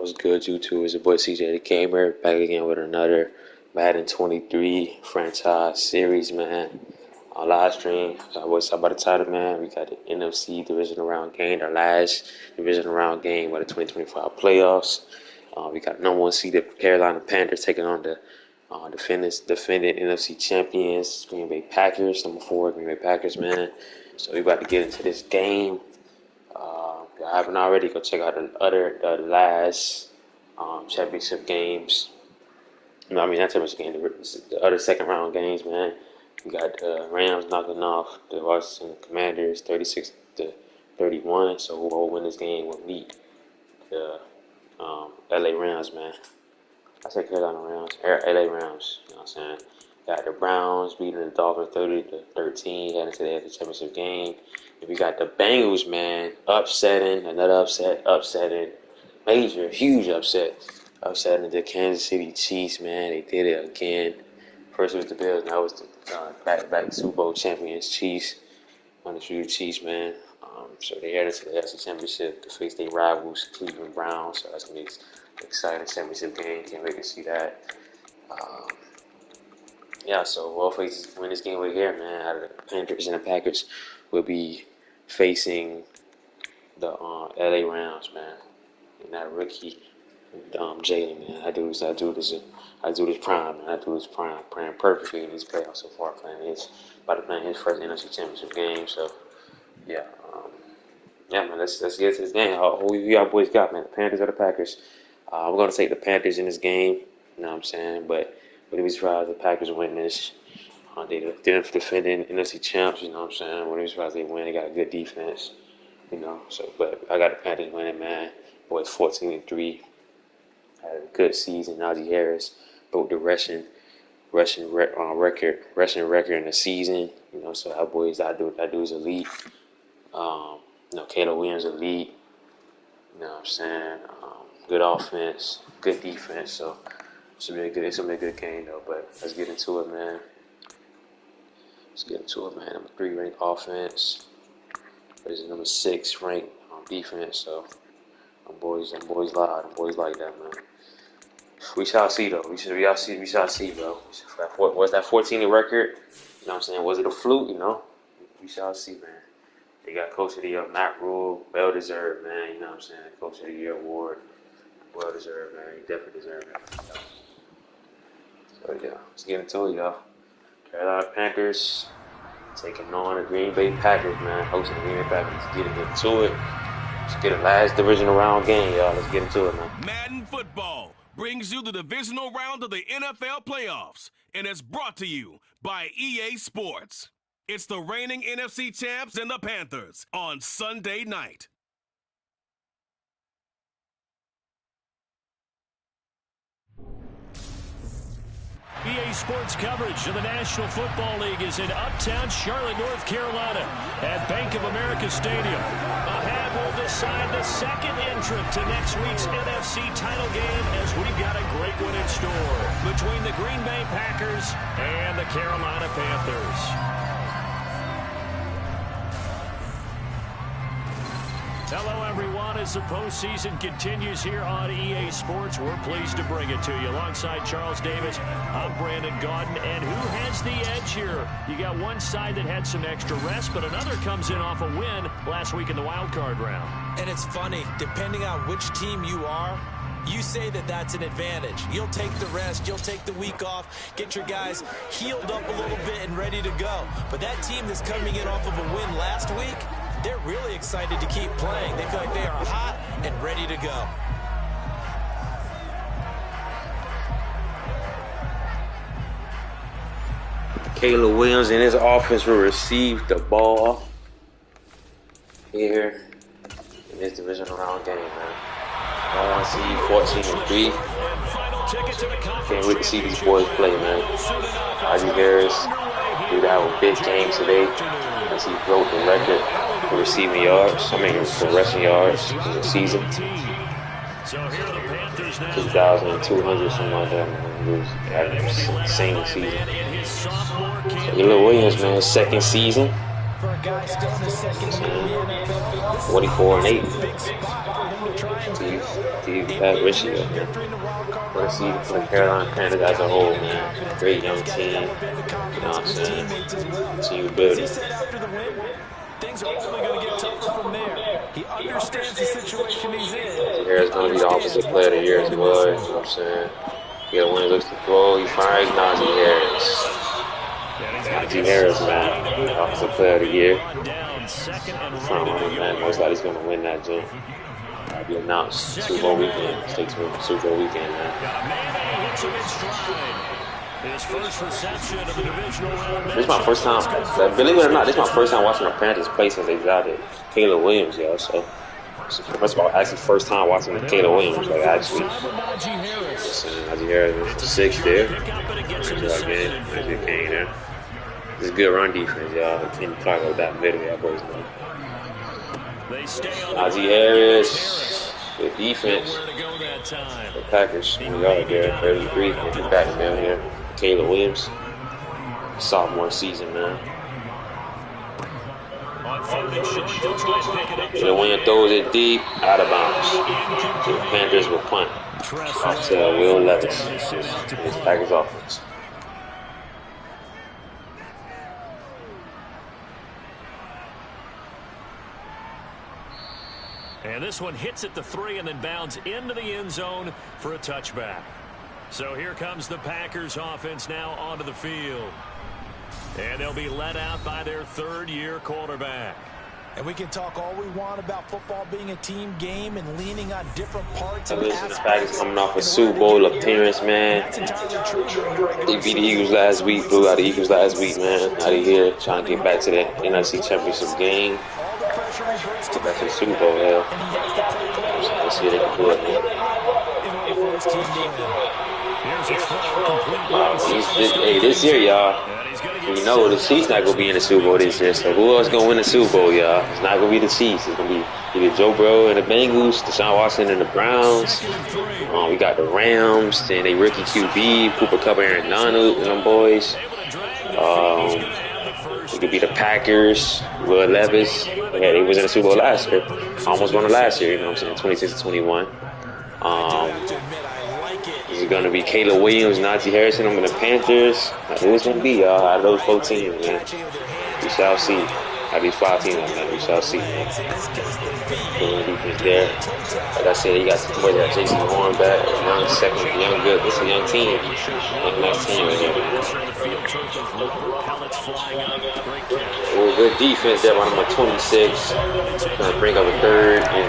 What's good, YouTube? It's your boy CJ the Gamer back again with another Madden 23 franchise series, man. On live stream. What's up by the title, man? We got the NFC Divisional Round game, our last Divisional Round game of the 2025 playoffs. We got number one seeded Carolina Panthers taking on the defending NFC champions, Green Bay Packers. Number 4, Green Bay Packers, man. So we about to get into this game. If I haven't already, go check out the last championship games. No, I mean not championship game, the other second round games, man. We got the Rams knocking off the Washington Commanders 36-31. So whoever will win this game will meet the LA Rams, man. I said Carolina Rams, LA Rams. You know what I'm saying? Got the Browns beating the Dolphins 30-13, heading to the AFC Championship game. And we got the Bengals, man, upsetting major, huge upsetting the Kansas City Chiefs, man. They did it again. First it was the Bills, now it's the back-to-back Super Bowl champions Chiefs, undisputed Chiefs, man. So they headed to the AFC Championship to face their rivals, Cleveland Browns. So that's gonna be an exciting championship game. Can't wait to see that. So we'll win this game right here, man. Out of the Panthers and the Packers will be facing the LA Rams, man. And that rookie, Jalen, man. I do this prime, man. I do this prime, playing perfectly in these playoffs so far. About to play his first NFC Championship game. So man. Let's get to this game. Who y'all boys got, man? The Panthers or the Packers? We're gonna take the Panthers in this game. You know what I'm saying? But wouldn't be surprised if the Packers win this. They're defending NFC champs, you know what I'm saying? Wouldn't be surprised if they win. They got a good defense, you know. So, but I got the Panthers winning, man. Boys 14-3. Had a good season. Najee Harris broke the rushing record in the season. You know, so that dude's elite. Caleb Williams elite. You know what I'm saying? Good offense, good defense. So it's gonna be a good game though. But let's get into it, man. Number 3 ranked offense versus number 6 ranked defense. So them boys loud. Them boys like that, man. We shall see though. We shall see, bro. Was that 14 record? You know what I'm saying? Was it a fluke? You know, we shall see, man. They got Coach of the Year, Matt Rule, well deserved, man. You know what I'm saying? Coach of the Year award, well deserved, man. He definitely deserved it. So let's get into it, y'all. Carolina Panthers taking on the Green Bay Packers, man. Hosting the Green Bay Packers. Let's get into it. Let's get a last divisional round game, y'all. Let's get into it, man. Madden football brings you the divisional round of the NFL playoffs, and it's brought to you by EA Sports. It's the reigning NFC champs and the Panthers on Sunday night. EA Sports coverage of the National Football League is in uptown Charlotte, North Carolina at Bank of America Stadium. A hand will decide the second entrant to next week's NFC title game as we've got a great one in store between the Green Bay Packers and the Carolina Panthers. Hello, everyone. As the postseason continues here on EA Sports, we're pleased to bring it to you. Alongside Charles Davis, I'm Brandon Gaudin. And who has the edge here? You got one side that had some extra rest, but another comes in off a win last week in the wild card round. And it's funny, depending on which team you are, you say that that's an advantage. You'll take the rest, you'll take the week off, get your guys healed up a little bit and ready to go. But that team that's coming in off of a win last week, they're really excited to keep playing. They feel like they are hot and ready to go. Caleb Williams and his offense will receive the ball here in this divisional round game, man. I see 14-3. Can't wait to see these boys play, man. Najee Harris did have a big game today as he broke the record for receiving yards. For rushing yards in the season. 2,200, something like that, man. It was an insane season. Caleb Williams, man, second season. 44-8. to try and fill. That Richie, man. For the Carolina Panthers as a whole, man. Great young team. You know what I'm saying? Team building. Things are only going to get tougher from there. He understands the situation he's in. Harris going to be the offensive player of the year as well. You know what I'm saying? He got one that looks to throw. He fires Najee Harris. Najee Harris, man. Offensive player of the year. Front runner, man. Most likely he's going to win that jump. That'll be announced Super Bowl weekend. Stay tuned for Super Bowl weekend, man. His first reception of the divisional round. This is my first time, believe it or not, this is my first time watching the Panthers play since they drafted Caleb Williams, yo. So, first of all, actually, first time watching Caleb Williams, like, actually. Najee Harris was 6 there. Again, Najee came there. This is good run defense, y'all. Can't talk about that middle, y'all boys know. Najee Harris, good defense. The Packers, 1 yard there, 33. We'll get back down here. Caleb Williams, sophomore season, man. The wind throws it deep, out of bounds. So the Panthers will punt off to Will Levis. It's Packers offense. And this one hits at the 3 and then bounds into the end zone for a touchback. So here comes the Packers offense now onto the field. And they'll be led out by their third-year quarterback. And we can talk all we want about football being a team game and leaning on different parts and aspects. The Packers coming off a Super Bowl appearance, man. They beat the Eagles last week, blew out the Eagles last week, man. Out of here, trying to get back to the NFC Championship game. Get back to the Super Bowl, hell. Let's see if they can do it, man. This year, y'all, we know the Chiefs not gonna be in the Super Bowl this year. So who else gonna win the Super Bowl, y'all? It's not gonna be the Chiefs. It's gonna be either Joe Burrow and the Bengals, Deshaun Watson and the Browns. We got the Rams and they rookie QB, Cooper Kupp, Aaron Donald, and them boys. It could be the Packers, Will Levis. Yeah, they was in the Super Bowl last year. Almost won it last year. You know what I'm saying? 26-21. Is it going to be Caleb Williams, Najee Harrison, I'm in the Panthers? Who it's going to be, y'all? Out of those 4 teams, man. We shall see. Out of these 5 teams, man. We shall see. Good defense there. Like I said, you got some boys like Jason Horn back. Young second, young good. This is a young team. Nice team right here, man. Oh, good defense there by number 26. Going to bring up a 3rd and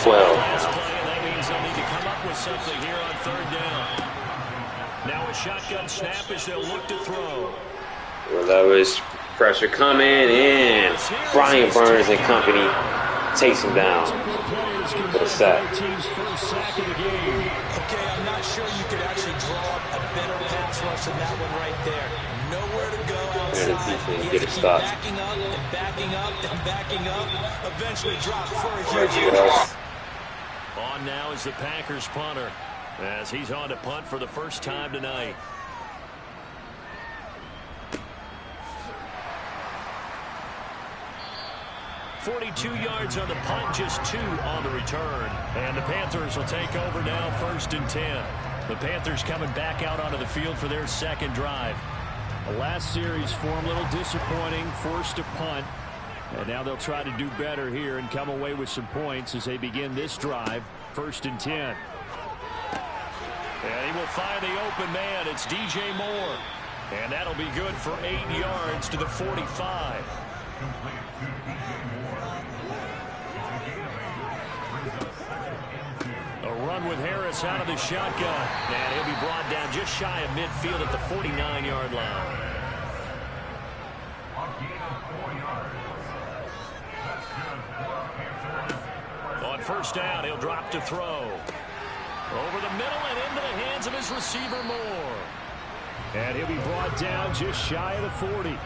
12. Something here on 3rd down. Now a shotgun snap as they'll look to throw. Well, that was pressure coming in. Brian Burns and company takes him down for the sack. Okay, I'm not sure you could actually draw up a better pass rush than that one right there. Nowhere to go outside. He get it stopped. Backing up and backing up and backing up. Eventually dropped for a huge loss. On now is the Packers punter as he's on to punt for the first time tonight. .42 yards on the punt, just 2 on the return. And the Panthers will take over now, 1st and 10. The Panthers coming back out onto the field for their second drive. The last series form a little disappointing, forced to punt. And now they'll try to do better here and come away with some points as they begin this drive. 1st and 10. And he will find the open man. It's DJ Moore. And that'll be good for 8 yards to the 45. A run with Harris out of the shotgun. And he'll be brought down just shy of midfield at the 49-yard line. On 1st down, he'll drop to throw. Over the middle and into the hands of his receiver, Moore. And he'll be brought down just shy of the 40.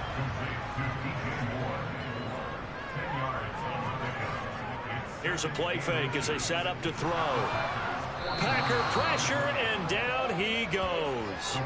Here's a play fake as they set up to throw. Packer pressure, and down he goes.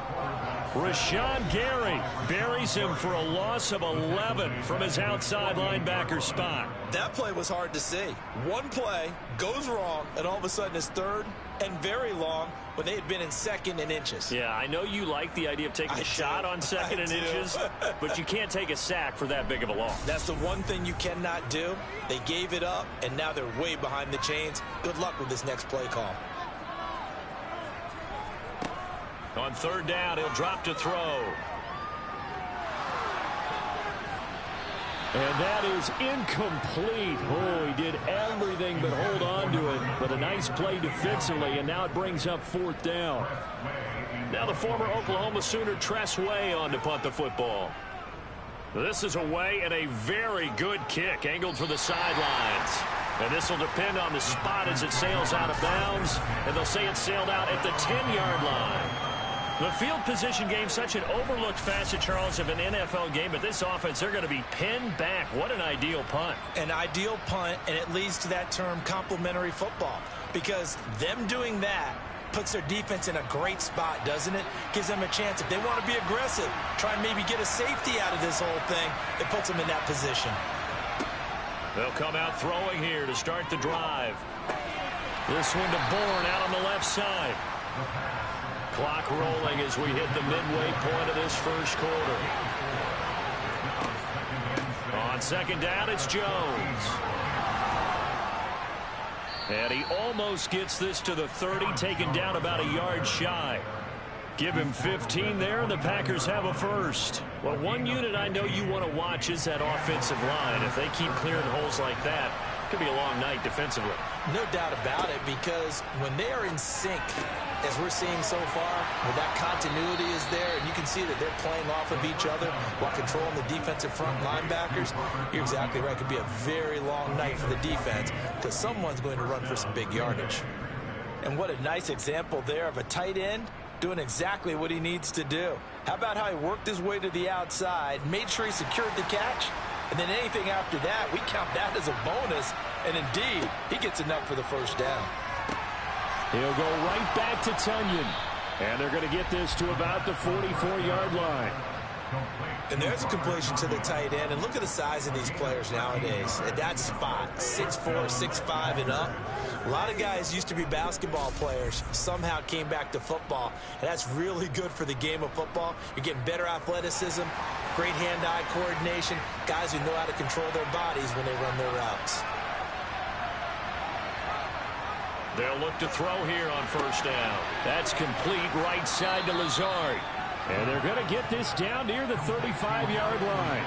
Rashawn Gary buries him for a loss of 11 from his outside linebacker spot. That play was hard to see. One play goes wrong, and all of a sudden it's third and very long when they had been in second and inches. Yeah, I know you like the idea of taking a shot on second and inches, but you can't take a sack for that big of a loss. That's the one thing you cannot do. They gave it up, and now they're way behind the chains. Good luck with this next play call. On third down, he'll drop to throw. And that is incomplete. Oh, he did everything but hold on to it. But a nice play defensively, and now it brings up fourth down. Now the former Oklahoma Sooner Tress Way on to punt the football. This is away and a very good kick, angled for the sidelines. And this will depend on the spot as it sails out of bounds. And they'll say it sailed out at the 10-yard line. The field position game, such an overlooked facet, Charles, of an NFL game. But this offense, they're going to be pinned back. What an ideal punt. An ideal punt, and it leads to that term complementary football. Because them doing that puts their defense in a great spot, doesn't it? Gives them a chance. If they want to be aggressive, try and maybe get a safety out of this whole thing, it puts them in that position. They'll come out throwing here to start the drive. This one to Bourne out on the left side. Clock rolling as we hit the midway point of this first quarter. On second down, it's Jones. And he almost gets this to the 30, taken down about a yard shy. Give him 15 there, and the Packers have a first. Well, one unit I know you want to watch is that offensive line. If they keep clearing holes like that, it could be a long night defensively. No doubt about it, because when they are in sync, as we're seeing so far, where that continuity is there, and you can see that they're playing off of each other while controlling the defensive front linebackers, you're exactly right. It could be a very long night for the defense because someone's going to run for some big yardage. And what a nice example there of a tight end doing exactly what he needs to do. How about how he worked his way to the outside, made sure he secured the catch, and then anything after that, we count that as a bonus, and indeed, he gets enough for the first down. He'll go right back to Tunyon. And they're going to get this to about the 44-yard line. And there's a completion to the tight end. And look at the size of these players nowadays. At that spot, 6'4", 6'5", and up. A lot of guys used to be basketball players, somehow came back to football. And that's really good for the game of football. You're getting better athleticism, great hand-eye coordination, guys who know how to control their bodies when they run their routes. They'll look to throw here on first down. That's complete right side to Lazard. And they're going to get this down near the 35-yard line.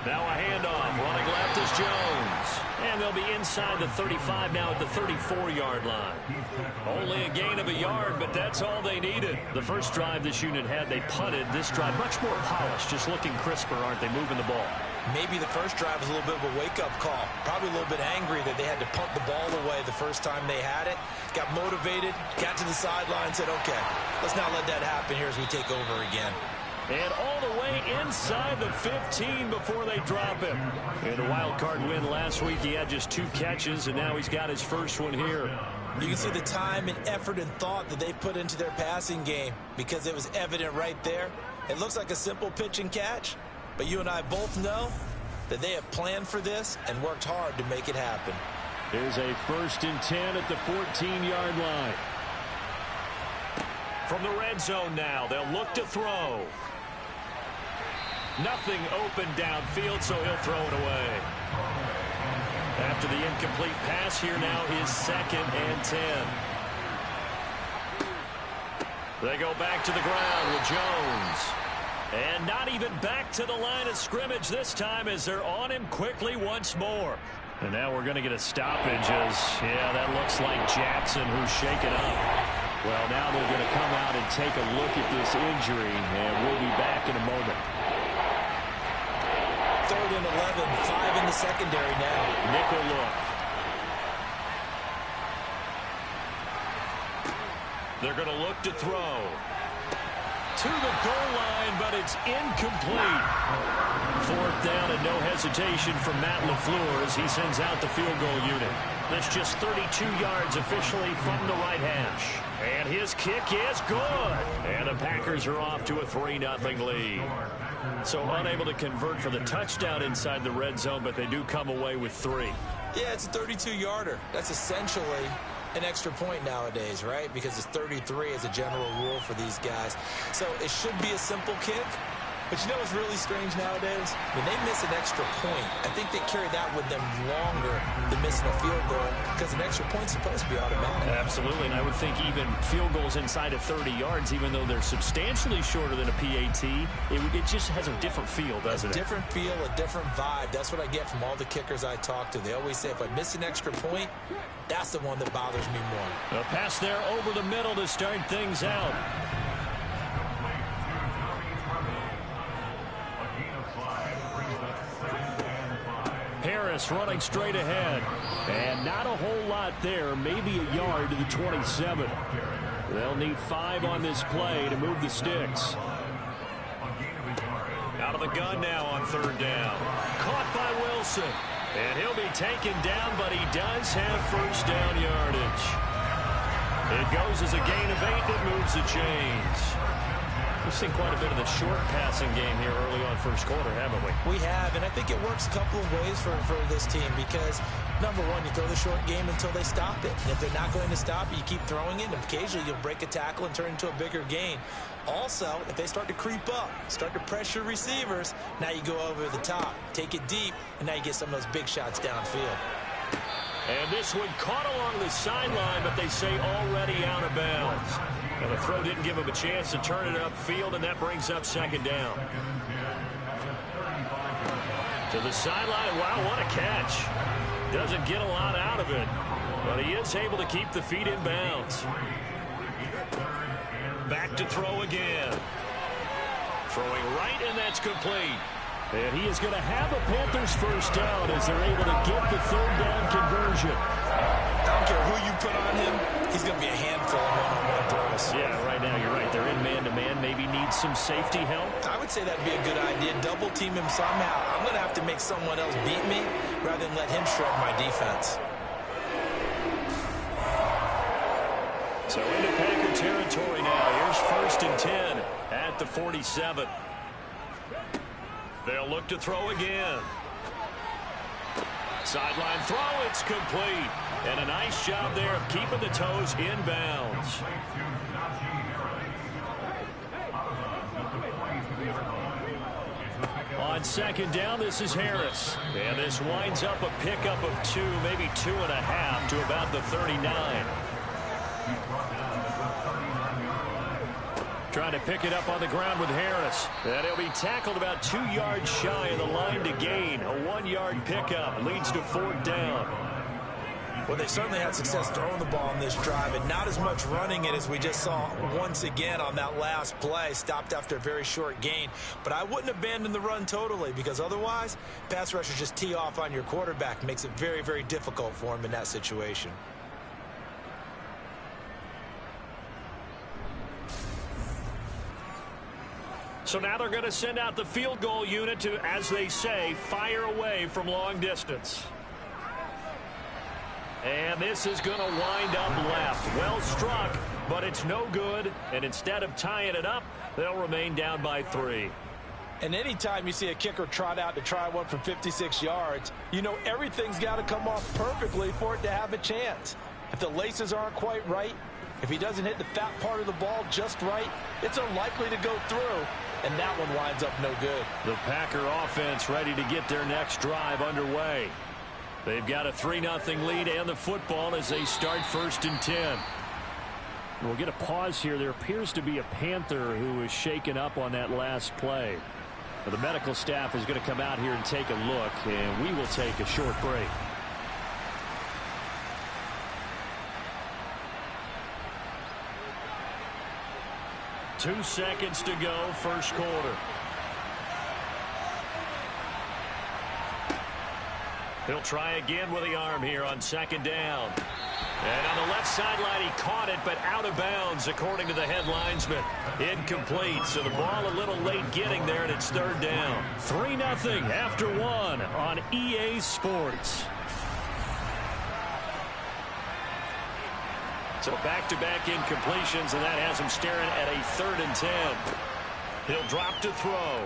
Now a handoff. Running left is Jones. And they'll be inside the 35 now at the 34-yard line. Only a gain of a yard, but that's all they needed. The first drive this unit had, they punted. This drive much more polished, just looking crisper, aren't they, moving the ball? Maybe the first drive was a little bit of a wake-up call. Probably a little bit angry that they had to punt the ball away the first time they had it. Got motivated, got to the sideline, said, okay, let's not let that happen here as we take over again. And all the way inside the 15 before they drop him. In a wild card win last week, he had just 2 catches, and now he's got his first one here. You can see the time and effort and thought that they put into their passing game because it was evident right there. It looks like a simple pitch and catch, but you and I both know that they have planned for this and worked hard to make it happen. Here's a 1st and 10 at the 14-yard line. From the red zone now, they'll look to throw. Nothing open downfield, so he'll throw it away. After the incomplete pass here now, his 2nd and 10. They go back to the ground with Jones. And not even back to the line of scrimmage this time as they're on him quickly once more. And now we're going to get a stoppage as, yeah, that looks like Jackson who's shaken up. Well, now they're going to come out and take a look at this injury, and we'll be back in a moment. 3rd and 11, 5 in the secondary now. Nickel look. They're going to look to throw. to the goal line, but it's incomplete. 4th down and no hesitation from Matt LaFleur as he sends out the field goal unit. That's just 32 yards officially from the right hash. And his kick is good. And the Packers are off to a 3-0 lead. So unable to convert for the touchdown inside the red zone, but they do come away with 3. Yeah, it's a 32-yarder. That's essentially an extra point nowadays, right? Because it's 33 as a general rule for these guys. So it should be a simple kick. But you know what's really strange nowadays? When they miss an extra point, I think they carry that with them longer than missing a field goal because an extra point's supposed to be automatic. Absolutely, and I would think even field goals inside of 30 yards, even though they're substantially shorter than a PAT, it just has a different feel, doesn't it? A different feel, a different vibe. That's what I get from all the kickers I talk to. They always say if I miss an extra point, that's the one that bothers me more. A pass there over the middle to start things out. Harris running straight ahead. And not a whole lot there. Maybe a yard to the 27. They'll need 5 on this play to move the sticks. Out of the gun now on 3rd down. Caught by Wilson. And he'll be taken down, but he does have 1st down yardage. It goes as a gain of 8 that moves the chains. We've seen quite a bit of the short passing game here early on 1st quarter, haven't we? We have, and I think it works a couple of ways for this team because, number one, you throw the short game until they stop it. And if they're not going to stop it, you keep throwing it, and occasionally you'll break a tackle and turn it into a bigger gain. Also, if they start to creep up, start to pressure receivers, now you go over the top, take it deep, and now you get some of those big shots downfield. And this one caught along the sideline, but they say already out of bounds. And the throw didn't give him a chance to turn it upfield, and that brings up 2nd down. To the sideline. Wow, what a catch. Doesn't get a lot out of it, but he is able to keep the feet in bounds. Back to throw again. Throwing right, and that's complete. And he is going to have a Panthers 1st down as they're able to get the 3rd down conversion. I don't care who you put on him, he's going to be a handful of one-on-one throws. Yeah, right now you're right. They're in man-to-man. Maybe need some safety help. I would say that'd be a good idea. Double team him somehow. I'm going to have to make someone else beat me rather than let him shred my defense. So into Packer territory now. Here's 1st and 10 at the 47. They'll look to throw again. Sideline throw, it's complete. And a nice job there of keeping the toes in bounds. On 2nd down, this is Harris. And this winds up a pickup of 2, maybe 2.5 to about the 39. Trying to pick it up on the ground with Harris. And he'll be tackled about 2 yards shy of the line to gain. A 1-yard pickup leads to 4th down. Well, they certainly had success throwing the ball in this drive and not as much running it as we just saw once again on that last play. Stopped after a very short gain. But I wouldn't abandon the run totally because otherwise, pass rushers just tee off on your quarterback. Makes it very, very difficult for him in that situation. So now they're going to send out the field goal unit to, as they say, fire away from long distance. And this is going to wind up left. Well struck, but it's no good. And instead of tying it up, they'll remain down by 3. And anytime you see a kicker trot out to try one from 56 yards, you know everything's got to come off perfectly for it to have a chance. If the laces aren't quite right, if he doesn't hit the fat part of the ball just right, it's unlikely to go through. And that one winds up no good. The Packer offense ready to get their next drive underway. They've got a 3-0 lead and the football as they start 1st and 10. We'll get a pause here. There appears to be a Panther who is shaken up on that last play. The medical staff is going to come out here and take a look, and we will take a short break. Two seconds to go, 1st quarter. He'll try again with the arm here on 2nd down. And on the left sideline, he caught it, but out of bounds, according to the headlinesman. Incomplete, so the ball a little late getting there, and it's third down. 3-0 after one on EA Sports. So back-to-back incompletions, and that has him staring at a 3rd and 10. He'll drop to throw.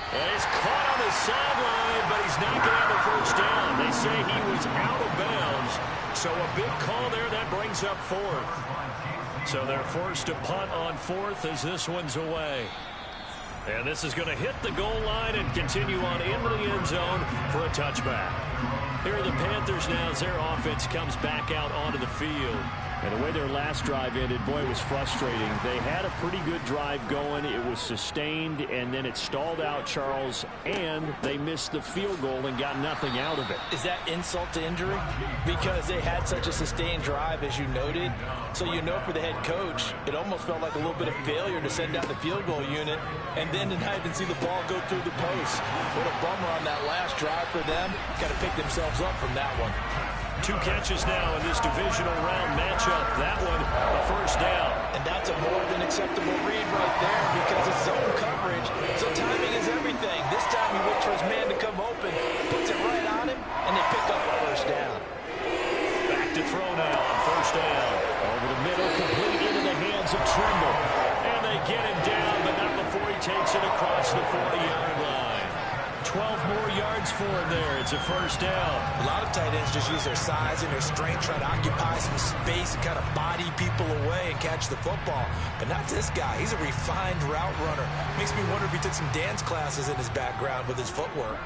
And he's caught on the sideline, but he's not going to have a first down. They say he was out of bounds. So a big call there. That brings up 4th. So they're forced to punt on 4th as this one's away. And this is going to hit the goal line and continue on into the end zone for a touchback. Here are the Panthers now as their offense comes back out onto the field. And the way their last drive ended, boy, it was frustrating. They had a pretty good drive going. It was sustained, and then it stalled out, Charles, and they missed the field goal and got nothing out of it. Is that insult to injury? Because they had such a sustained drive, as you noted. So you know for the head coach, it almost felt like a little bit of failure to send out the field goal unit and then to not even see the ball go through the post. What a bummer on that last drive for them. Got to pick themselves up from that one. 2 catches now in this divisional round matchup. That one, a first down. And that's a more than acceptable read right there because it's zone coverage. So timing is everything. This time he waits for his man to come open, puts it right on him, and they pick up a first down. Back to throw now on first down. Over the middle, complete into the hands of Trimble. And they get him down, but not before he takes it across the 40-yard line. 12 more yards for him there. It's a first down. A lot of tight ends just use their size and their strength, try to occupy some space and kind of body people away and catch the football. But not this guy. He's a refined route runner. Makes me wonder if he took some dance classes in his background with his footwork.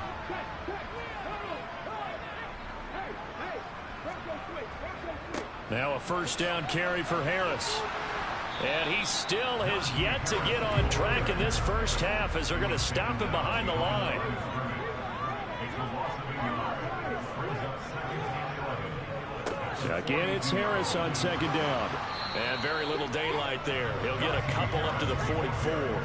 Now a first down carry for Harris. And he still has yet to get on track in this first half as they're going to stop him behind the line. Again, it's Harris on second down. And very little daylight there. He'll get a couple up to the 44.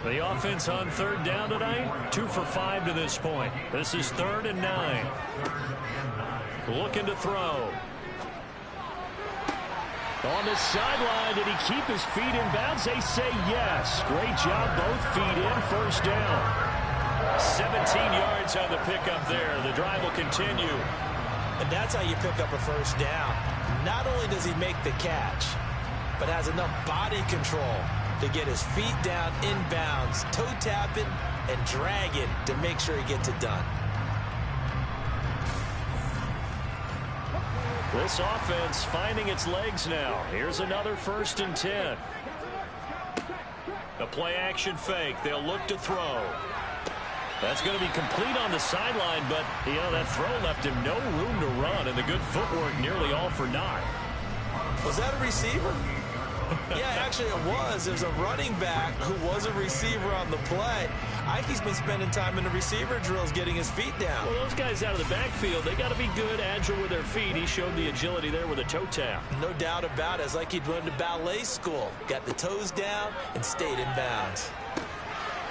The offense on third down tonight, 2 for 5 to this point. This is 3rd and 9. Looking to throw. On the sideline, did he keep his feet in bounds? They say yes. Great job, both feet in, first down. 17 yards on the pickup there. The drive will continue. And that's how you pick up a first down. Not only does he make the catch, but has enough body control to get his feet down inbounds, toe tapping and dragging to make sure he gets it done. This offense finding its legs now. Here's another 1st and 10. A play action fake. They'll look to throw. That's going to be complete on the sideline, but, you know, that throw left him no room to run, and the good footwork nearly all for naught. Was that a receiver? Yeah, actually it was. There's a running back who was a receiver on the play. Ike's been spending time in the receiver drills getting his feet down. Well, those guys out of the backfield, they got to be good, agile with their feet. He showed the agility there with a toe tap. No doubt about it. It's like he'd run to ballet school. Got the toes down and stayed in bounds.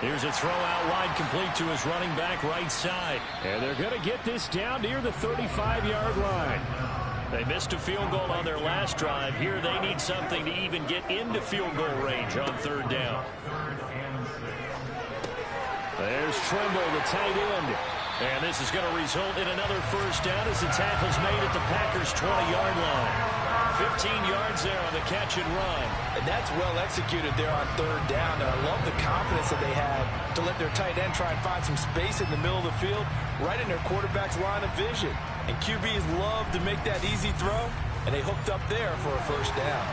Here's a throw out wide, complete to his running back right side. And they're going to get this down near the 35-yard line. They missed a field goal on their last drive. Here they need something to even get into field goal range on third down. There's Trimble, the tight end. And this is going to result in another first down as the tackle's made at the Packers' 20-yard line. 15 yards there on the catch and run. And that's well executed there on third down. And I love the confidence that they had to let their tight end try and find some space in the middle of the field, right in their quarterback's line of vision. And QBs love to make that easy throw, and they hooked up there for a first down.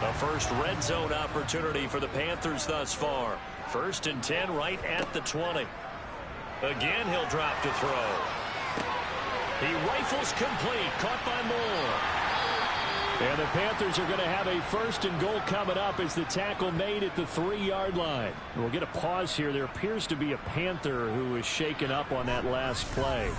The first red zone opportunity for the Panthers thus far. 1st and 10 right at the 20. Again, he'll drop to throw. He rifles complete, caught by Moore. And the Panthers are going to have a 1st and goal coming up as the tackle made at the 3-yard line. We'll get a pause here. There appears to be a Panther who is shaken up on that last play.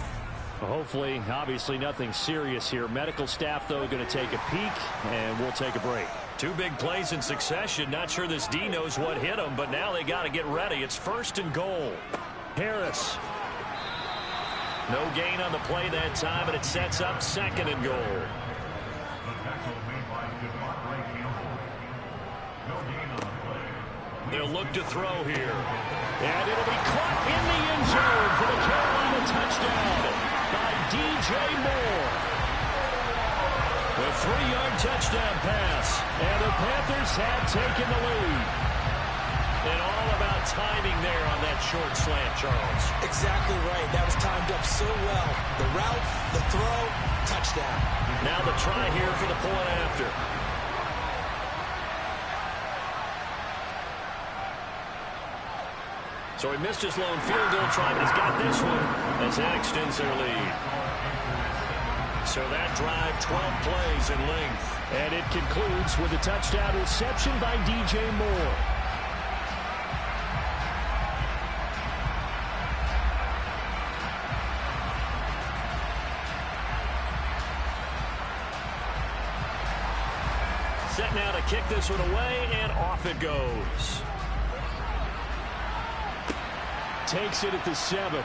Hopefully, obviously nothing serious here. Medical staff, though, going to take a peek, and we'll take a break. 2 big plays in succession. Not sure this D knows what hit him, but now they got to get ready. It's 1st and goal. Harris. No gain on the play that time, and it sets up 2nd and goal. They'll look to throw here. And it'll be caught in the end zone for the Carolina touchdown by DJ Moore. The 3-yard touchdown pass. And the Panthers have taken the lead. And all about timing there on that short slant, Charles. Exactly right. That was timed up so well. The route, the throw, touchdown. Now the try here for the point after. So he missed his lone field goal try, but he's got this one as that extends their lead. So that drive, 12 plays in length. And it concludes with a touchdown reception by DJ Moore. Set now to kick this one away, and off it goes. Takes it at the 7.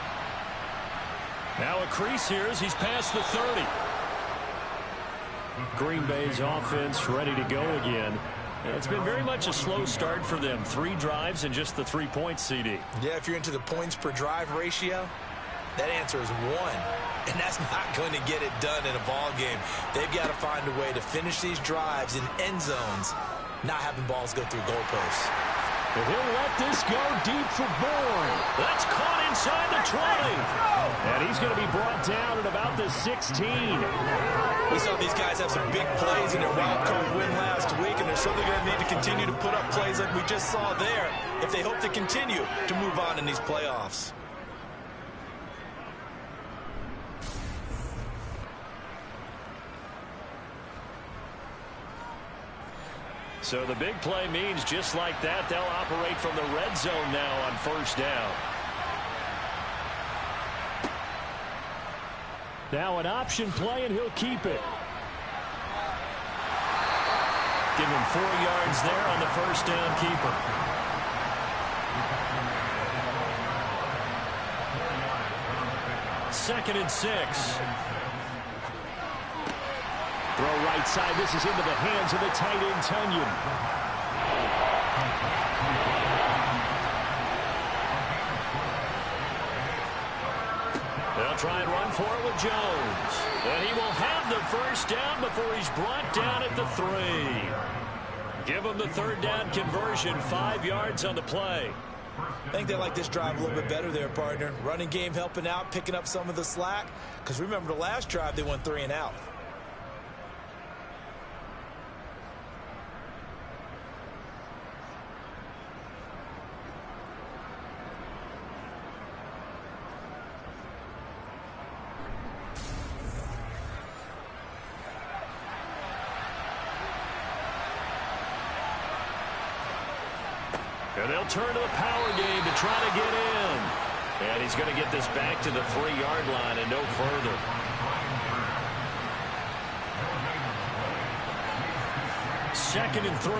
Now a crease here as he's past the 30. Green Bay's offense ready to go again. It's been very much a slow start for them. 3 drives and just the 3 points, CD. Yeah, if you're into the points per drive ratio, that answer is 1. And that's not going to get it done in a ball game. They've got to find a way to finish these drives in end zones, not having balls go through goalposts. And he'll let this go deep for Bourne. That's caught inside the 20. And he's going to be brought down at about the 16. We saw these guys have some big plays in their wild card win last week, and they're certainly going to need to continue to put up plays like we just saw there if they hope to continue to move on in these playoffs. So the big play means just like that, they'll operate from the red zone now on 1st down. Now an option play, and he'll keep it. Give him 4 yards there on the 1st down keeper. Second and 6. Throw right side. This is into the hands of the tight end, Tunyon. They'll try and run for it with Jones. And he will have the 1st down before he's brought down at the 3. Give him the 3rd down conversion. 5 yards on the play. I think they like this drive a little bit better there, partner. Running game helping out, picking up some of the slack. Because remember, the last drive, they went 3 and out. And they'll turn to the power game to try to get in. And he's going to get this back to the 3-yard line and no further. Second and 3.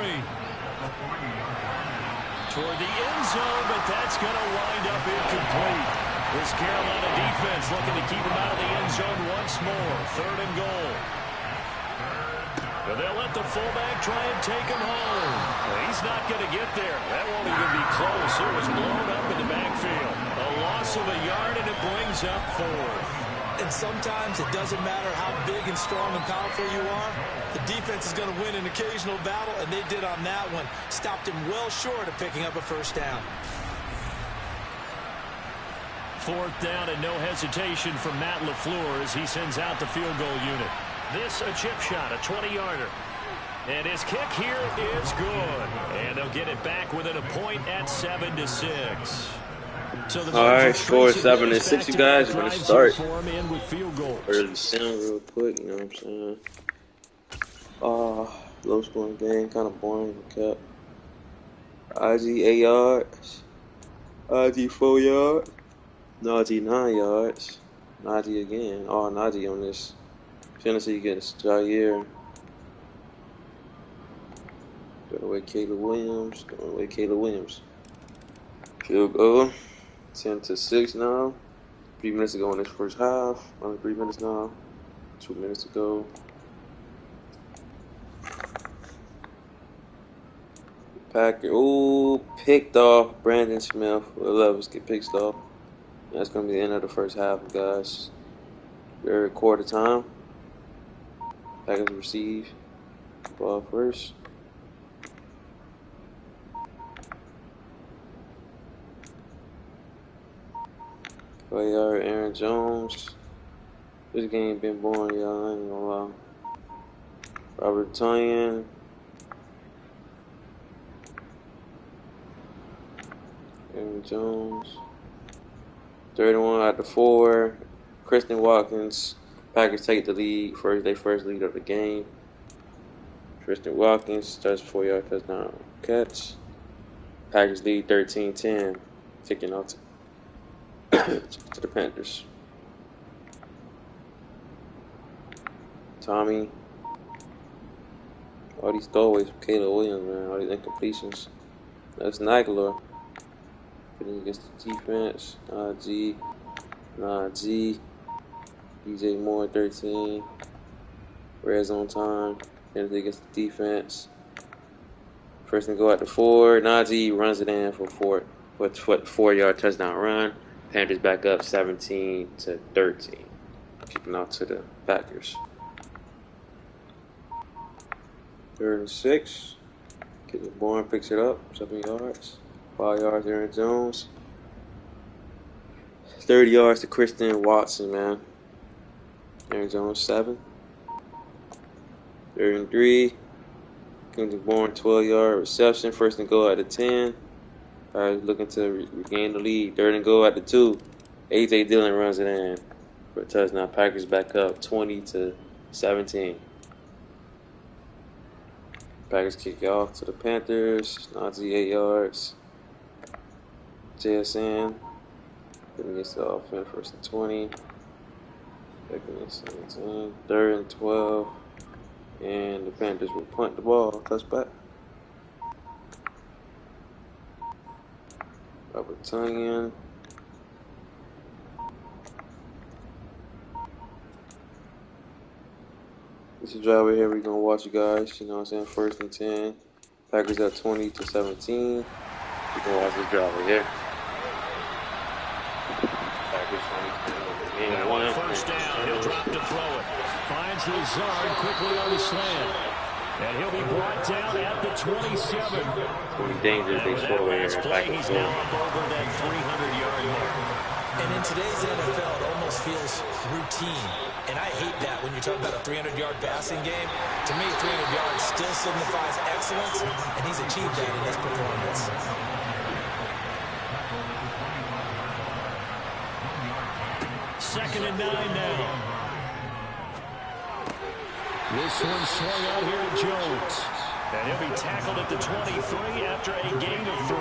Toward the end zone, but that's going to wind up incomplete. This Carolina defense looking to keep him out of the end zone once more. 3rd and goal. But they'll let the fullback try and take him home. He's not going to get there. That won't even be close. It was blown up in the backfield. A loss of a yard, and it brings up 4th. And sometimes it doesn't matter how big and strong and powerful you are. The defense is going to win an occasional battle, and they did on that one. Stopped him well short of picking up a 1st down. 4th down and no hesitation from Matt LaFleur as he sends out the field goal unit. This a chip shot, a 20-yarder. And his kick here is good. And they'll get it back within a point at 7-6. So all right, score 7-6, you guys. We're going to start. With field goals. Heard the sound real quick, you know what I'm saying? Low scoring game, kind of boring. Cap. IG 8 yards. IG 4 yards. Najee 9 yards. Najee again. Najee on this. Tennessee gets Jair. Going away Caleb Williams. Field goal. 10-6 now. 3 minutes to go in this first half. Only 3 minutes now. 2 minutes to go. Packer. Ooh, picked off. Brandon Smith. Will Levis get picked off. That's going to be the end of the first half, guys. We're at quarter time. Packers receive. Ball first. Player Aaron Jones. This game been boring, y'all. I ain't gonna lie. Robert Tonyan. Aaron Jones. 31 out of 4. Kristen Watkins. Packers take the lead. First lead of the game. Kristen Watkins starts 4-yard touchdown catch. Packers lead 13-10. Kicking out to the Panthers. Tommy. All these throwaways from Caleb Williams, man. All these incompletions. That's Nagler. Putting against the defense. G. DJ Moore 13. Red zone time. Penalty against the defense. First and go at the 4. Najee runs it in for 4-yard touchdown run. Panthers back up 17-13. Keeping out to the Packers. 3rd and 6. Kevin Bourne picks it up. 7 yards. 5 yards Aaron Jones. 30 yards to Christian Watson, man. Aaron Jones 7. 3rd and 3. Kevin Bourne 12-yard reception. First and goal at the 10. Looking to regain the lead. 3rd and goal at the 2. A.J. Dillon runs it in for a touchdown. Packers back up 20-17. Packers kick off to the Panthers. Najee 8 yards. JSN. Putting against the offense. 1st and 20. 2nd and 17. 3rd and 12. And the Panthers will punt the ball. Touchback. Robert Tonyan. This is drive right here we're going to watch, you guys. You know what I'm saying? 1st and 10. Packers up 20-17. We're going to watch this drive right here. Packers on 1st down. He'll drop to throw it. Finds Lazard quickly on the slant. And he'll be brought down at the 27. 20 dangerous. They score right here. He's now up over that 300-yard mark. And in today's NFL, it almost feels routine. And I hate that when you're talking about a 300-yard passing game. To me, 300 yards still signifies excellence, and he's achieved that in this performance. 2nd and 9 now. This one swung out here to Jones. And he'll be tackled at the 23 after a gain of 3.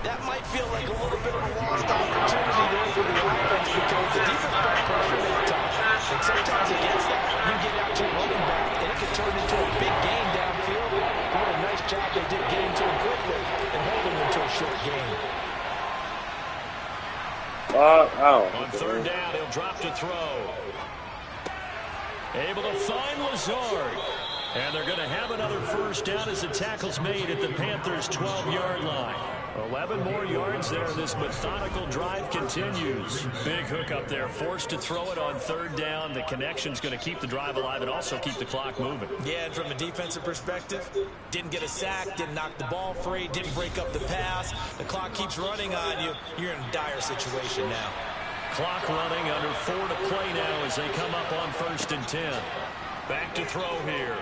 That might feel like a little bit of a lost opportunity there for the offense because the defense got pressure that time. And sometimes against that, you get out to your running back, and it can turn into a big gain downfield. What a nice job they did getting to him quickly and holding him to a short gain. On 3rd down, he'll drop to throw. Able to find Lazard. And they're going to have another 1st down as the tackle's made at the Panthers' 12-yard line. 11 more yards there. This methodical drive continues. Big hook up there. Forced to throw it on 3rd down. The connection's going to keep the drive alive and also keep the clock moving. Yeah, and from a defensive perspective, didn't get a sack, didn't knock the ball free, didn't break up the pass. The clock keeps running on you. You're in a dire situation now. Clock running, under 4 to play now as they come up on 1st and 10. Back to throw here.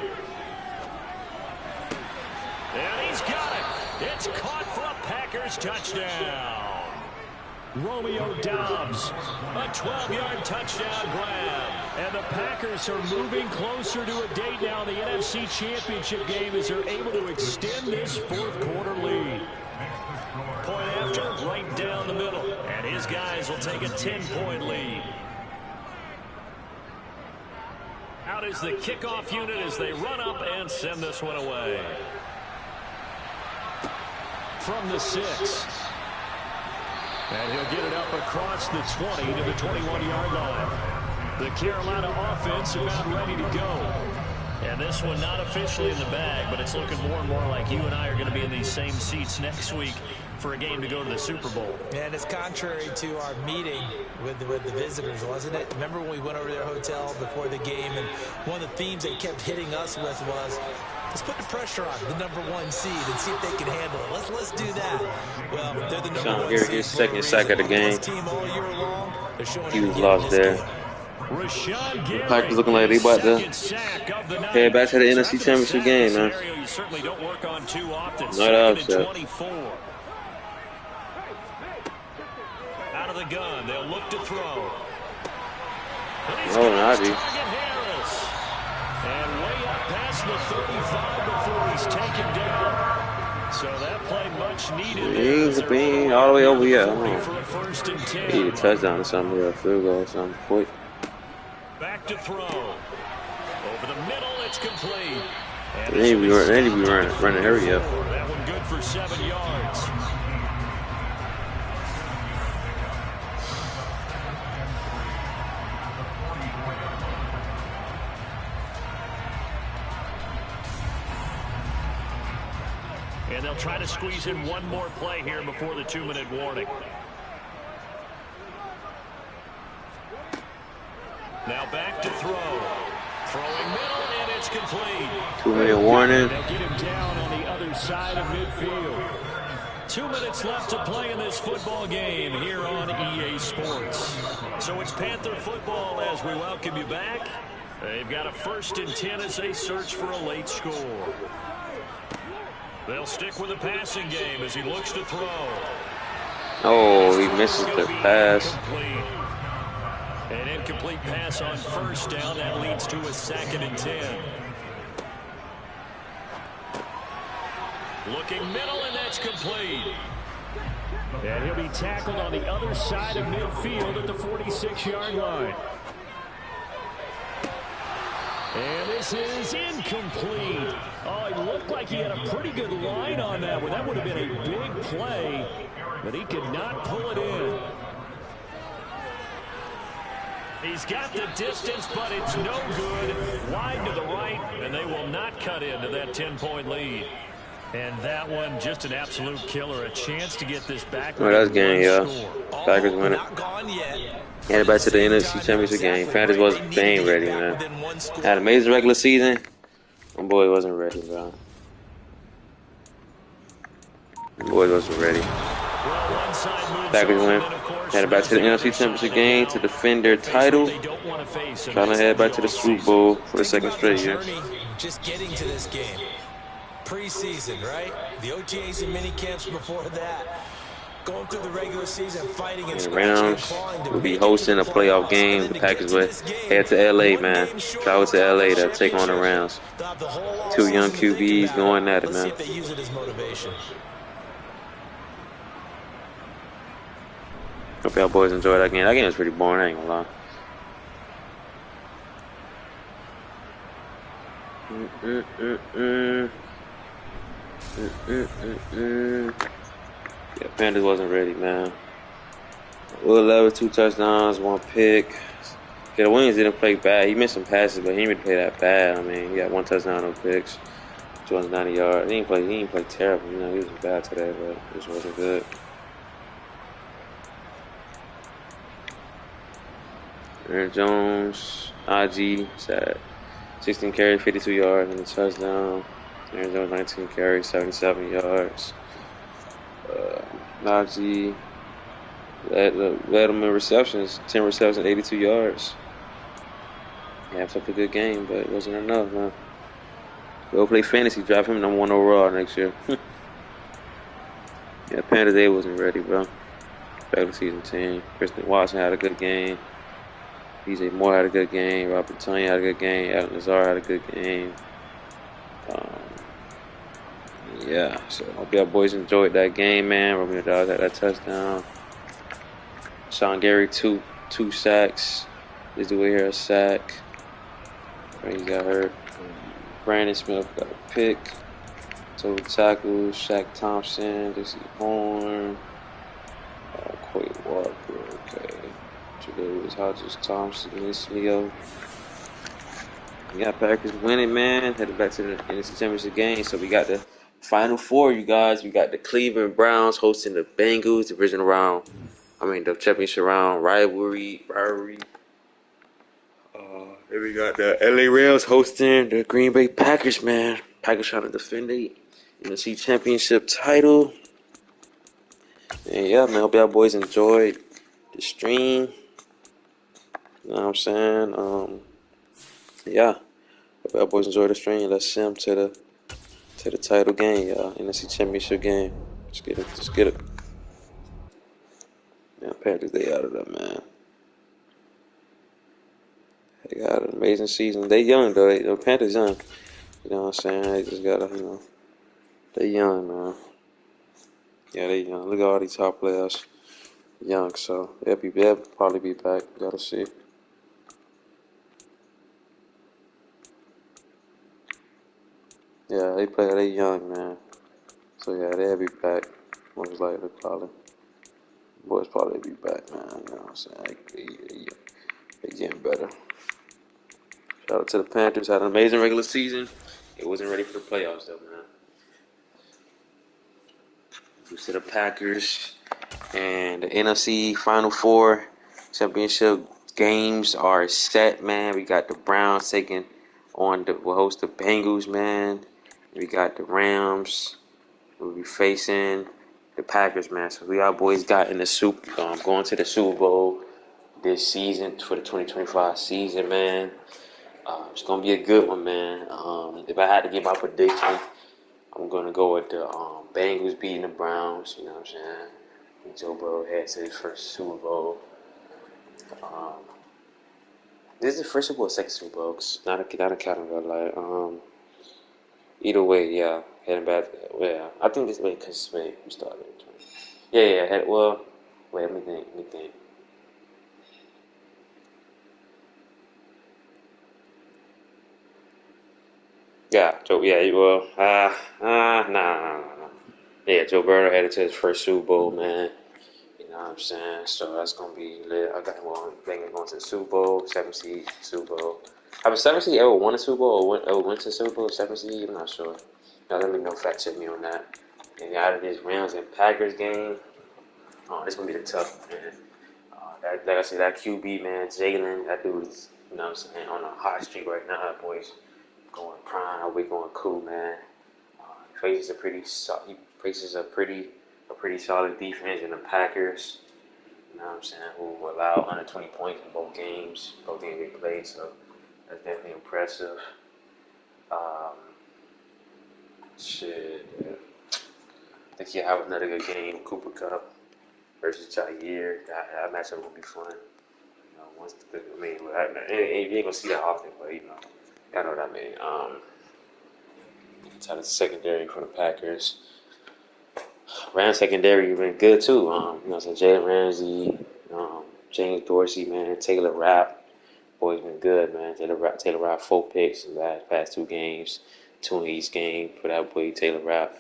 And he's got it. It's caught for a Packers touchdown. Romeo Doubs, a 12-yard touchdown grab. And the Packers are moving closer to a date now in the NFC Championship game as they're able to extend this 4th quarter lead. Point after, right down the middle. And his guys will take a 10-point lead. Out is the kickoff unit as they run up and send this one away. From the 6. And he'll get it up across the 20 to the 21-yard line. The Carolina offense about ready to go. And this one not officially in the bag, but it's looking more and more like you and I are going to be in these same seats next week for a game to go to the Super Bowl. And it's contrary to our meeting with the visitors, wasn't it? Remember when we went over to their hotel before the game, and one of the themes they kept hitting us with was, let's put the pressure on the #1 seed and see if they can handle it. Let's do that. Well, they're the #1 seed. His second sack of the game. He was lost there. The Packers looking like they about to head back to the NFC Championship game, man. Not upset. Out of the gun, they'll look to throw. Oh, naughty. And way up past the 35 before he's taken down. So that play much needed. Being all the way over here. I don't For a 1st and 10. need a touchdown or something, or a field goal or something quick. Back to throw. Over the middle, it's complete. And They need to be running hurry up. that one good for 7 yards. And they'll try to squeeze in one more play here before the 2-minute warning. Now back to throw. Throwing middle, and it's complete. 2-minute warning. They'll get him down on the other side of midfield. 2 minutes left to play in this football game here on EA Sports. So it's Panther football as we welcome you back. They've got a 1st and 10 as they search for a late score. They'll stick with the passing game as he looks to throw. Oh, he misses the pass. An incomplete pass on 1st down. That leads to a 2nd and 10. Looking middle, and that's complete. And he'll be tackled on the other side of midfield at the 46-yard line. And this is incomplete. Oh, it looked like he had a pretty good line on that one. That would have been a big play, but he could not pull it in. He's got the distance, but it's no good. Wide to the right, and they will not cut into that 10-point lead. And that one, just an absolute killer. A chance to get this back. Well, that's game, yeah. Packers win it. Not gone yet. Headed back to the NFC Championship game. Panthers ain't ready, man. Had an amazing regular season. My boy wasn't ready, bro. My boy wasn't ready. Packers win. Headed back to the NFC Championship game to defend their title. Trying to head back to the Super Bowl for the 2nd straight year. Just getting to this game. Preseason, right? The OTAs and mini camps before that. Going through the regular season, fighting and scratching and clawing. We'll be hosting a playoff game. The Packers will head to LA, man. Travel to LA to take on the Rams. 2 young QBs going at it, man. See if they use it as motivation. Hope y'all boys enjoyed that game. That game was pretty boring, I ain't gonna lie. Yeah, Panthers wasn't ready, man. Will Levis, 2 touchdowns, 1 pick. Yeah, Williams didn't play bad. He missed some passes, but he didn't really play that bad. I mean, he got 1 touchdown, no picks, 290 yards. He didn't play terrible. You know, he was bad today, but it just wasn't good. Aaron Jones, IG, sad. 16 carries, 52 yards, and a touchdown. Aaron Jones, 19 carries, 77 yards. Najee led him in receptions, 10 receptions, 82 yards. He had such a good game, but it wasn't enough, man. Go play fantasy, draft him #1 overall next year. Yeah, Panthers, they wasn't ready, bro. Regular season team. Kristen Watson had a good game. DJ Moore had a good game. Robert Tonyan had a good game. Adam Lazar had a good game. Yeah, so hope y'all boys enjoyed that game, man. Romeo Dobbs had that touchdown. Sean Gary, two sacks. This dude here a sack. He got hurt. Brandon Smith got a pick. Total tackles. Shaq Thompson, Dixie Horn. Jadavius Hodges, Thompson, Leo. We got Packers winning, man. Headed back to the NFC Championship game. So we got the Final Four, you guys. We got the Cleveland Browns hosting the Bengals divisional round. The championship round rivalry. Then we got the LA Rams hosting the Green Bay Packers, man. Packers trying to defend the NFC Championship title. And yeah, man, hope y'all boys enjoyed the stream. You know what I'm saying? Yeah. Hope y'all boys enjoyed the stream. Let's sim to the title game, y'all. NFC Championship game. Just get it. Man, Panthers, they out of there, man. They got an amazing season. They young though. The Panthers young. You know what I'm saying? They just gotta, they young, man. Yeah, they young. Look at all these top players, young. So they'll probably be back. Gotta see. Yeah, they young, man. So yeah, they'll be back. Most likely, probably. Boys probably be back, man. You know what I'm saying? They getting better. Shout out to the Panthers. Had an amazing regular season. It wasn't ready for the playoffs though, man. We to the Packers and the NFC Final Four championship games are set, man. We got the Browns taking on will host the Bengals, man. We got the Rams. We'll be facing the Packers, man. So we our boys got in the going to the Super Bowl this season for the 2025 season, man. It's gonna be a good one, man. If I had to give my prediction, I'm gonna go with the Bengals beating the Browns. You know what I'm saying? Joe Burrow heads to his first Super Bowl. Um, this is the first Super Bowl, second Super Bowl. Not a counting, like either way, yeah, heading back. Yeah, I think this way because we started. Yeah. Wait, let me think. Yeah, Joe. Yeah, nah. Yeah, Joe Burrow headed to his first Super Bowl, man. You know what I'm saying? So that's gonna be lit. I got him on Bengals going to the Super Bowl, 7 seed Super Bowl. Have a 7 seed ever won a Super Bowl or went to the Super Bowl, 7 seed? I'm not sure. Now let me know, fact check me on that. And out of this Rams and Packers game, this gonna be the tough one, man. Like I said, that QB man, Jalen, that dude's, you know what I'm saying, on a hot streak right now. That boy's going prime. We going cool, man. Faces he faces a pretty solid defense in the Packers. You know what I'm saying? Who allowed under 20 points in both games they played. So that's definitely impressive. Um, shit. I think he'll have another good game. Cooper Cup versus Jair. That matchup will be fun. You ain't gonna see that often, but y'all know what I mean. It's out of secondary for the Packers. Rams secondary been good too. Jalen Ramsey, James Dorsey, man, Taylor Rapp. Boys been good, man. Taylor Rapp 4 picks in the past 2 games, 2 in each game for that boy Taylor Rapp.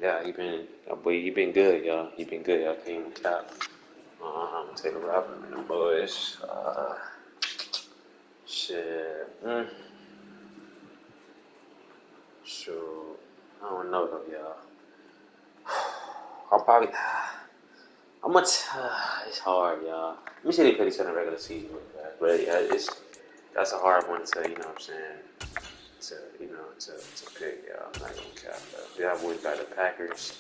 Yeah, he been good, y'all. He been good, y'all. Came top. Taylor Rapp and the boys. Shit. Sure. I don't know though, y'all. I'm probably. I'm much. It's hard, y'all. Let me see they play each other in the regular season, but yeah, that's a hard one to you know what I'm saying. To pick, y'all. I'm not gonna cap that. Yeah, I've always got the Packers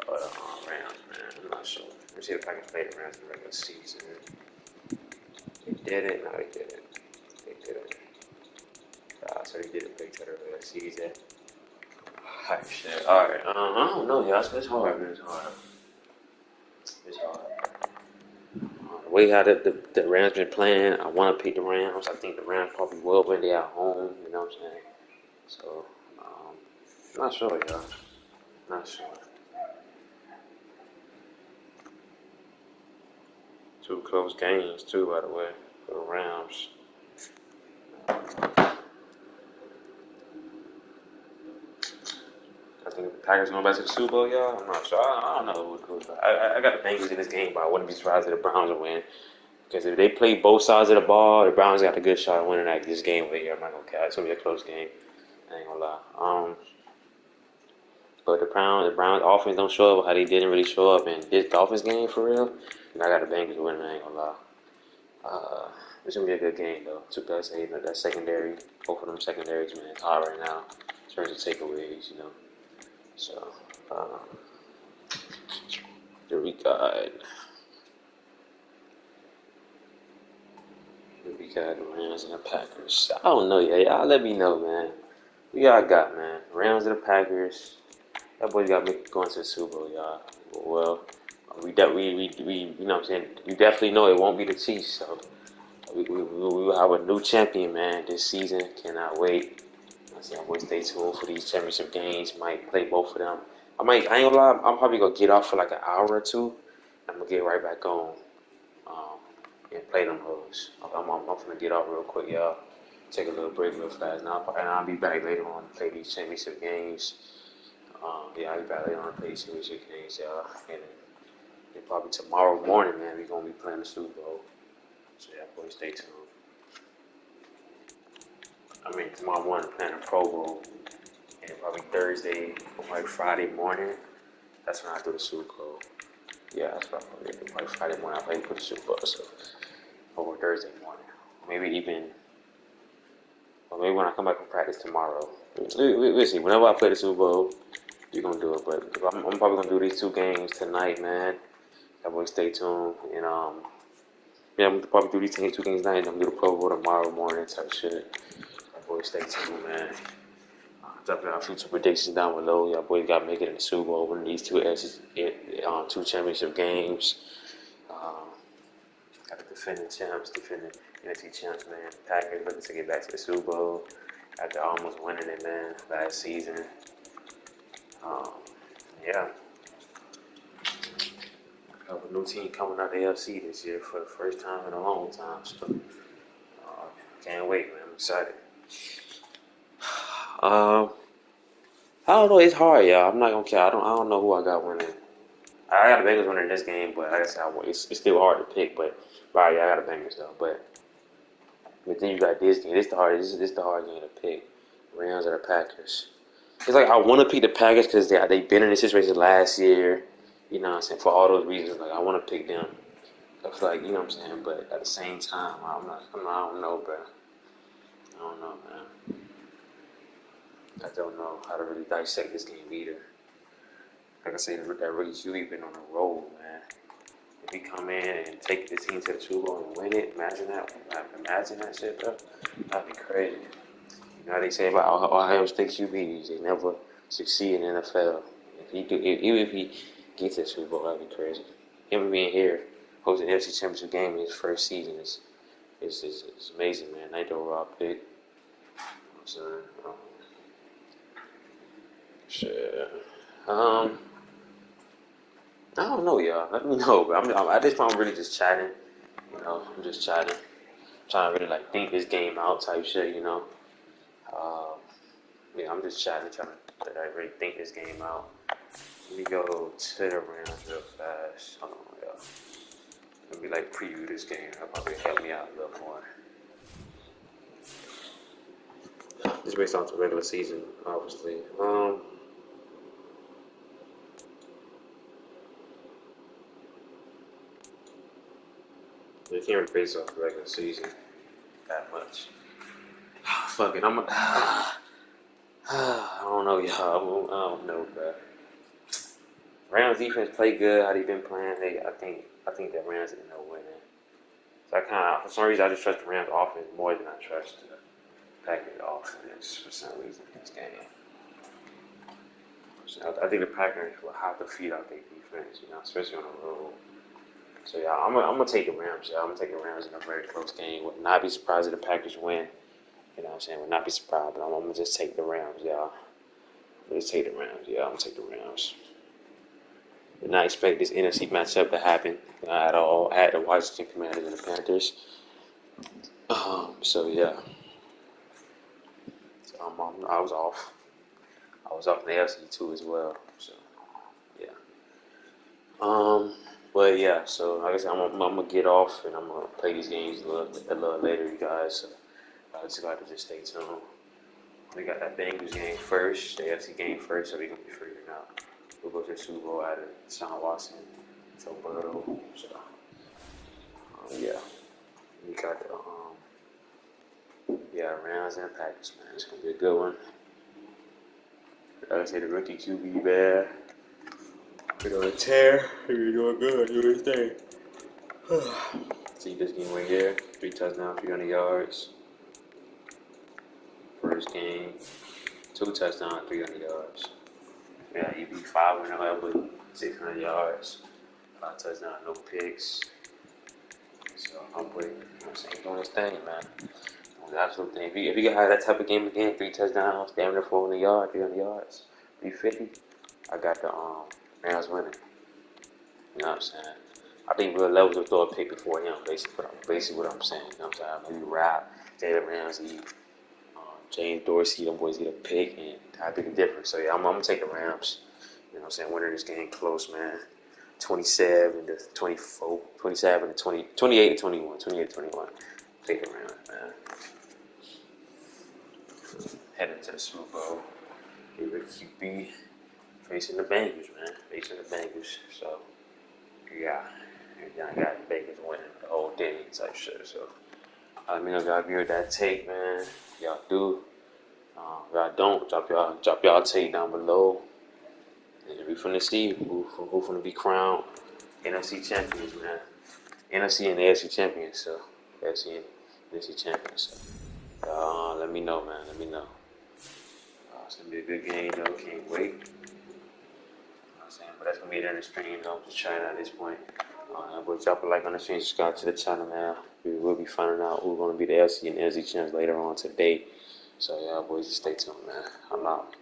or the Rams, man. I'm not sure. Let me see if I can play the Rams in the regular season. They did it. No, they didn't. They didn't. So they didn't play each other in the regular season. Hype shit. All right. I don't know, y'all. It's hard, man. It's hard. The way how the Rams been playing, I want to pick the Rams. I think the Rams probably will when they at home. You know what I'm saying? So, not sure, y'all. Not sure. 2 close games, too, by the way, for the Rams. I think Packers going back to the Super Bowl, y'all? I'm not sure. I don't know I got the Bengals in this game, but I wouldn't be surprised if the Browns will win. Because if they play both sides of the ball, the Browns got a good shot at winning this game right here. I'm not going to care. It's going to be a close game. I ain't going to lie. But the Browns offense don't show up how they didn't really show up in this Dolphins game for real. And I got the Bengals winning. I ain't going to lie. It's gonna be a good game though. That secondary, both of them secondaries, man, it's hard right now in terms of takeaways, you know. So, here we got the Rams and the Packers. I don't know yet. Y'all let me know, man. Who y'all got, man? Rams and the Packers. That boys got me going to the Super Bowl, y'all. Well, we you know what I'm saying. You definitely know it won't be the Chiefs, so. We will have a new champion, man, this season. Cannot wait. I'm going to stay tuned for these championship games. Might play both of them. I ain't gonna lie, I'm probably going to get off for like an hour or two. I'm going to get right back on and play them hoes. I'm going to get off real quick, y'all. Take a little break real fast. And I'll be back later on to play these championship games. I'll be back later on to play these championship games, y'all. And probably tomorrow morning, man, we're going to be playing the Super Bowl. So, yeah, boys, stay tuned. Tomorrow morning playing the Pro Bowl, and probably Thursday or like Friday morning. That's when I do the Super Bowl. Yeah, that's what I do. Like Friday morning, I play for the Super Bowl. So, or Thursday morning, or maybe when I come back from practice tomorrow. We'll see. Whenever I play the Super Bowl, you're gonna do it. But I'm probably gonna do these two games tonight, man. Everybody stay tuned, and I'm gonna probably do these two games tonight. And I'm gonna do the Pro Bowl tomorrow morning type shit. Boys, stay tuned, man. Drop our future predictions down below. Y'all boys got to make it in the Super Bowl, winning these two championship games. Got the defending NFC champs, man. Packers looking to get back to the Super Bowl after almost winning it, man, last season. Yeah. I have a new team coming out of the AFC this year for the first time in a long time. So, can't wait, man. I'm excited. I don't know. It's hard, y'all. I'm not gonna care. I don't know who I got winning. I got the Bengals winning this game, but like I said, it's still hard to pick. But yeah, I got the Bengals though. But then you got this game. This the hard game to pick. Rams or the Packers. It's like I want to pick the Packers because they've been in this situation last year. You know what I'm saying? For all those reasons, like I want to pick them. I feel like, you know what I'm saying? But at the same time, I don't know, bro. I don't know, man. I don't know how to really dissect this game either. Like I said, that rookie QB been on a roll, man. If he come in and take the team to the Super Bowl and win it, imagine that shit, bro. That'd be crazy. You know how they say about Ohio State QBs, they never succeed in the NFL. Even if he gets to the Super Bowl, that'd be crazy. Him being here, hosting the NFC Championship game in his first season is amazing, man. Ninth overall pick. So, shit. I don't know, y'all. Let me know, bro. At this point, I'm really just chatting. You know, I'm just chatting. Trying to really, like, think this game out type shit, you know. I'm just chatting, trying to really think this game out. Let me go to the Rams real fast. Hold on, y'all. Let me, like, preview this game. That'll probably help me out a little more. Just based on the regular season, obviously. You can't really base off the regular season that much. Fuck it, I don't know, y'all. I don't know, bro. Rams defense play good. How they been playing? I think the Rams end up winning. So for some reason, I just trust the Rams offense more than I trust the Packers offense for some reason in this game. So I think the Packers will have to feed out their defense, you know, especially on the road. So yeah, I'm gonna take the Rams. Yeah, I'm gonna take the Rams in a very close game. Would not be surprised if the Packers win. You know what I'm saying? Would not be surprised, but I'm gonna just take the Rams, y'all. I'm gonna take the Rams. Yeah, I'm gonna take the Rams. Did not expect this NFC matchup to happen at all at the Washington Commanders and the Panthers. So yeah. So I was off. I was off in the AFC too as well. So yeah. But yeah. So like I said, I'm gonna get off and I'm gonna play these games a little later, you guys. So I just got to just stay tuned. We got that Bengals game first, the AFC game first, so we gonna be figuring out who goes to the Super Bowl out of Sean Watson, Joe Burrow. So yeah, we got the Rams and Packers, man. It's gonna be a good one. Like I say, the rookie QB bad. We're on a tear. You're doing good. You're doing thing. See this game right here: 3 touchdowns, 300 yards. First game, 2 touchdowns, 300 yards. Yeah, you beat 5-0 with 600 yards, 5 touchdowns, no picks. So hopefully, I'm saying, doing this thing, man. Doing the absolute thing. If you can have that type of game again, 3 touchdowns, damn near 400 yards, 300 yards, 350, I got the Rams winning. You know what I'm saying? I think Will Levis will throw a pick before him, basically what I'm saying. You know what I'm saying? Maybe Rap, Jalen Ramsey, James Dorsey, them boys get a pick, and I think the difference. So yeah, I'm gonna take the Rams. You know what I'm saying? Winning this game close, man. 27 to 24, 27 to 20, 28 to 21, 28 to 21. Take the Rams, man. Heading to the Super Bowl. Favorite QB facing the Bengals, man. Facing the Bengals. So yeah, I got the Bengals winning the whole thing type shit. So let me know if y'all agree with that take, man. If y'all do. If y'all don't, drop y'all take down below. And we finna see who finna be crowned NFC champions, man. NFC and AFC champions, so AFC and NFC champions. So let me know, man. Let me know. It's gonna be a good game, though. Can't wait. You know what I'm saying? But that's gonna be it in the stream, though. I'm just trying at this point. But drop a like on the stream, subscribe to the channel, man. We will be finding out who's gonna be the AFC and NFC champions later on today. So yeah, boys, just stay tuned, man. I'm out.